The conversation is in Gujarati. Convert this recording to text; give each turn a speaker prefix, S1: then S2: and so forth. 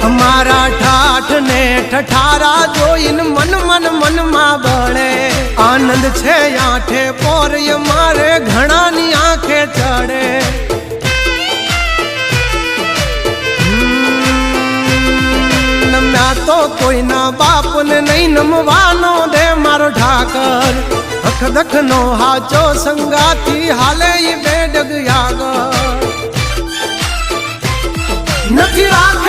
S1: અમારા ઠાઠ ને ઠઠારા જોઈને મન માં બળે આનંદ છે આઠે પોરય મારે ઘણાની આંખે ચડે નમ્યા તો કોઈના બાપને નહીં નમવાનો દે મારો ઠાકર અખદખ નો હાચો સંગાથી હાલે ઈ બેડગ યાગર નથી રાખ